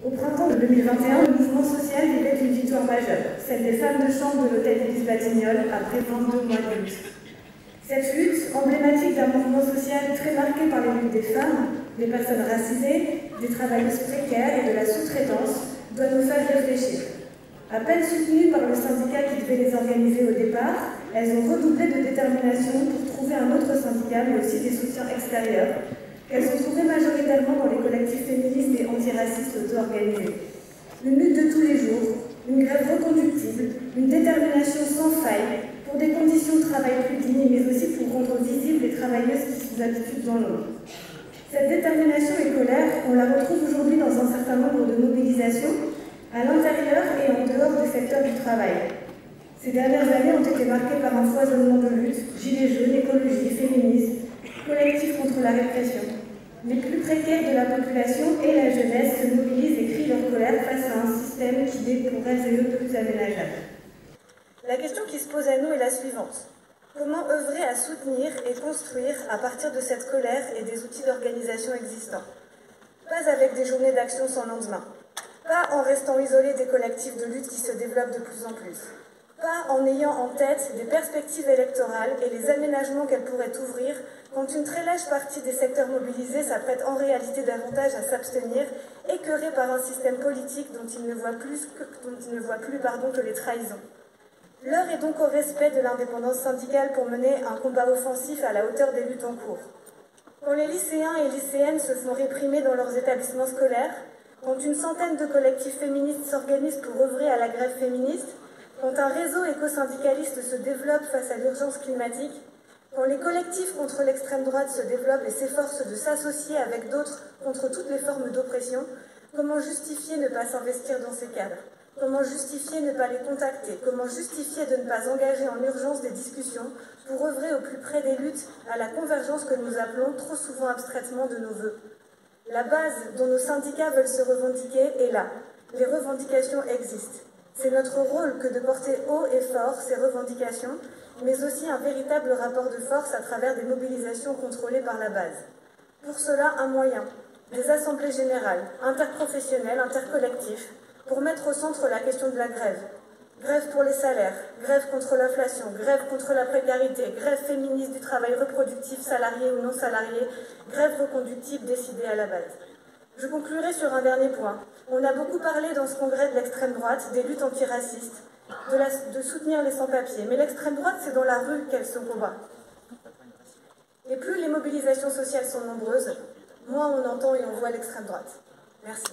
Au printemps de 2021, le mouvement social vivait une victoire majeure, celle des femmes de chambre de l'hôtel Élise Batignolles après 22 mois de lutte. Cette lutte, emblématique d'un mouvement social très marqué par les luttes des femmes, des personnes racisées, des travailleuses précaires et de la sous-traitance, doit nous faire réfléchir. À peine soutenues par le syndicat qui devait les organiser au départ, elles ont redoublé de détermination pour trouver un autre syndicat, mais aussi des soutiens extérieurs, qu'elles ont trouvés majoritairement dans les collectifs féministes et antiracistes auto-organisés. Une lutte de tous les jours, une grève reconductible, une détermination sans faille pour des conditions de travail plus dignes, mais aussi pour rendre visibles les travailleuses qui se habituent dans l'ombre. Cette détermination et colère, on la retrouve aujourd'hui dans un certain nombre de mobilisations, à l'intérieur et en dehors du secteur du travail. Ces dernières années ont été marquées par un foisonnement de luttes, gilets jaunes, écologie, féminisme, collectifs contre la répression. Les plus précaires de la population et la jeunesse se mobilisent et crient leur colère face à un système qui est pour elles et eux plus aménageable. La question qui se pose à nous est la suivante. Comment œuvrer à soutenir et construire à partir de cette colère et des outils d'organisation existants? Pas avec des journées d'action sans lendemain. Pas en restant isolé des collectifs de lutte qui se développent de plus en plus. Pas en ayant en tête des perspectives électorales et les aménagements qu'elles pourraient ouvrir quand une très large partie des secteurs mobilisés s'apprête en réalité davantage à s'abstenir, écœurés par un système politique dont ils ne voient plus que les trahisons. L'heure est donc au respect de l'indépendance syndicale pour mener un combat offensif à la hauteur des luttes en cours. Quand les lycéens et lycéennes se font réprimer dans leurs établissements scolaires, quand une centaine de collectifs féministes s'organisent pour œuvrer à la grève féministe, quand un réseau éco-syndicaliste se développe face à l'urgence climatique, quand les collectifs contre l'extrême droite se développent et s'efforcent de s'associer avec d'autres contre toutes les formes d'oppression, comment justifier ne pas s'investir dans ces cadres? Comment justifier ne pas les contacter? Comment justifier de ne pas engager en urgence des discussions pour œuvrer au plus près des luttes à la convergence que nous appelons trop souvent abstraitement de nos vœux? La base dont nos syndicats veulent se revendiquer est là. Les revendications existent. C'est notre rôle que de porter haut et fort ces revendications, mais aussi un véritable rapport de force à travers des mobilisations contrôlées par la base. Pour cela, un moyen, des assemblées générales, interprofessionnelles, intercollectifs, pour mettre au centre la question de la grève. Grève pour les salaires, grève contre l'inflation, grève contre la précarité, grève féministe du travail reproductif salarié ou non salarié, grève reconductible décidée à la base. Je conclurai sur un dernier point. On a beaucoup parlé dans ce congrès de l'extrême droite, des luttes antiracistes, de soutenir les sans-papiers. Mais l'extrême droite, c'est dans la rue qu'elle se combat. Et plus les mobilisations sociales sont nombreuses, moins on entend et on voit l'extrême droite. Merci.